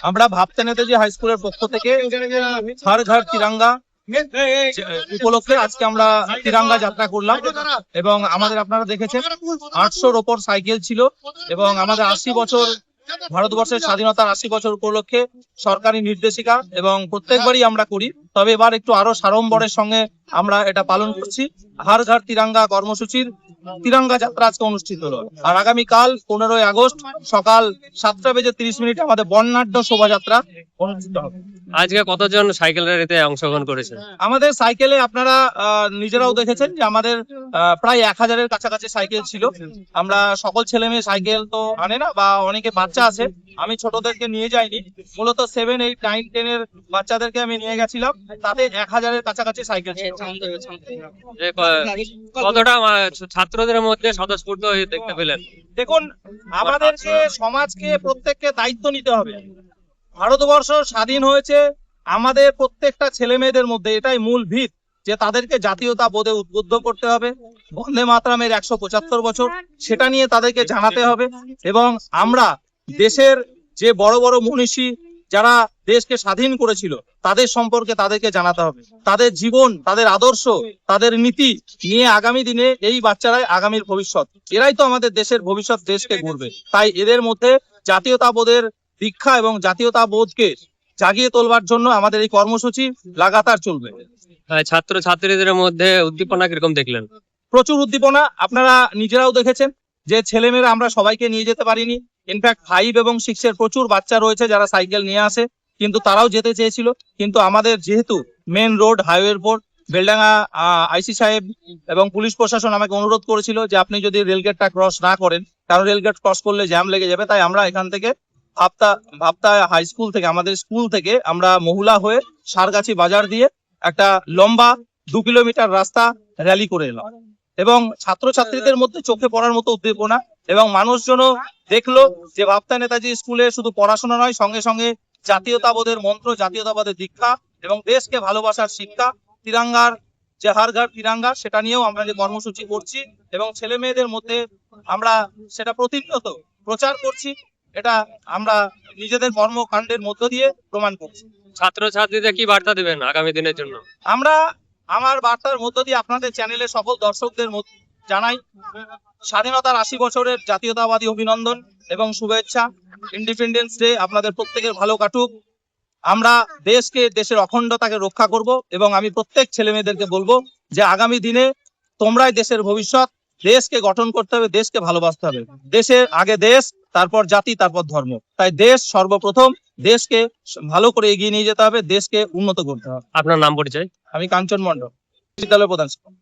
আমরা ভাবতে নেতাজি হাই স্কুলের পক্ষ থেকে হর ঘর তিরঙ্গা উপলক্ষে আজকে আমরা তিরঙ্গা যাত্রা করলাম এবং আমাদের আপনারা দেখেছেন 800-র ওপর সাইকেল ছিল এবং আমাদের 80 বছর ভারতবর্ষের স্বাধীনতার 80 বছর উপলক্ষে সরকারি নির্দেশিকা এবং প্রত্যেকবারই আমরা করি, তবে এবার একটু আরো সাড়ম্বরের সঙ্গে আমরা এটা পালন করছি। হর ঘর তিরঙ্গা কর্মসূচির তিরঙ্গা যাত্রা আজকে অনুষ্ঠিত হলো। আর আগামীকাল 15ই আগস্ট সকাল 7:30 আমাদের বর্ণাঢ্য শোভাযাত্রা অনুষ্ঠিত হবে। আজকে কতজন সাইকেল র্যালিতে অংশগ্রহণ করেছে? আমাদের সাইকেলে আপনারা নিজেরাও দেখেছেন যে আমাদের প্রায় 1000-এর কাছাকাছি সাইকেল ছিল। আমরা সকল ছেলে মেয়ে সাইকেল তো আনে না, বা অনেকে বাচ্চা আছে, আমি ছোটদেরকে নিয়ে যাইনি, মূলত 7, 8, 9, 10-এর বাচ্চাদেরকে আমি নিয়ে গেছিলাম, তাতে 1000-এর কাছাকাছি সাইকেল ছিল। কতটা ছাত্রদের মধ্যে স্বতঃস্ফূর্ত হয়ে দেখতে পেলেন? দেখুন, আমাদেরকে সমাজকে প্রত্যেককে দায়িত্ব নিতে হবে। ভারতবর্ষ স্বাধীন হয়েছে আমাদের প্রত্যেকটা ছেলে মেয়েদের মধ্যে, এটাই মূল ভিত যে তাদেরকে জাতীয়তা বোধে উদ্বুদ্ধ করতে হবে। বন্দে মাতরমের 175 বছর, সেটা নিয়ে তাদেরকে জানাতে হবে। এবং আমরা দেশের যে বড় বড় মনীষী যারা দেশকে স্বাধীন করেছিল তাদের সম্পর্কে তাদেরকে জানাতে হবে। তাদের জীবন, তাদের আদর্শ, তাদের নীতি নিয়ে আগামী দিনে এই বাচ্চারাই আগামীর ভবিষ্যৎ, এরাই তো আমাদের দেশের ভবিষ্যৎ, দেশকে গড়বে। তাই এদের মধ্যে জাতীয়তাবোধের দীক্ষা এবং জাতীয়তাবোধকে জাগিয়ে তোলবার জন্য আমাদের এই কর্মসূচি লাগাতার চলবে। ছাত্র ছাত্রীদের মধ্যে উদ্দীপনা কিরকম দেখলেন? প্রচুর উদ্দীপনা, আপনারা নিজেরাও দেখেছেন যে ছেলেমেয়েরা আমরা সবাইকে নিয়ে যেতে পারিনি। ইনফ্যাক্ট 5 এবং 6-এর প্রচুর বাচ্চা রয়েছে যারা সাইকেল নিয়ে আসে, কিন্তু তারাও যেতে চেয়েছিল। কিন্তু আমাদের যেহেতু মেন রোড, হাইওয়ের উপর, বেলডাঙ্গা আইসি সাহেব এবং পুলিশ প্রশাসন আমাকে অনুরোধ করেছিল যে আপনি যদি রেলগেটটা ক্রস না করেন, কারণ রেলগেট ক্রস করলে জ্যাম লেগে যাবে, তাই আমরা এখান থেকে ভাবতা হাই স্কুল থেকে, আমাদের স্কুল থেকে আমরা মহুলা হয়ে সারগাছি বাজার দিয়ে একটা লম্বা 2 কিলোমিটার রাস্তা র্যালি করে এলাম। এবং ছাত্রছাত্রীদের মধ্যে চোখে পড়ার মতো উদ্দীপনা, এবং মানুষজনও দেখলো যে ভাবতা নেতাজি স্কুলে শুধু পড়াশোনা নয়, সঙ্গে সঙ্গে জাতীয়তাবোধের মন্ত্র, জাতীয়তাবাদের দীক্ষা এবং দেশকে ভালোবাসার শিক্ষা, তিরঙ্গার যে হর ঘর তিরঙ্গা, সেটা নিয়েও আমরা যে কর্মসূচি করছি এবং ছেলে মেয়েদের মধ্যে আমরা সেটা প্রতিনিয়ত প্রচার করছি, এটা আমরা নিজেদের কর্মকাণ্ডের মধ্য দিয়ে প্রমাণ করছি। ছাত্রছাত্রীদের কি বার্তা দেবেন আগামী দিনের জন্য? আমরা আমার বার্তার মধ্য দিয়ে আপনাদের চ্যানেলের সকল দর্শকদের জানাই স্বাধীনতার 80 বছরের জাতীয়তাবাদী অভিনন্দন এবং শুভেচ্ছা। ইন্ডিপেন্ডেন্স ডে আপনাদের প্রত্যেকের ভালো কাটুক। আমরা দেশকে, দেশের অখণ্ডতাকে রক্ষা করব এবং আমি প্রত্যেক ছেলে মেয়েদেরকে বলবো যে আগামী দিনে তোমরাই দেশের ভবিষ্যৎ। দেশকে গঠন করতে হবে, দেশকে ভালোবাসতে হবে। দেশের আগে দেশ, তারপর জাতি, তারপর ধর্ম। তাই দেশ সর্বপ্রথম, দেশকে ভালো করে এগিয়ে নিয়ে যেতে হবে, দেশকে উন্নত করতে হবে। আপনার নাম পরিচয়? আমি কাঞ্চন মণ্ডল, বিদ্যালয় প্রধান শিক্ষক।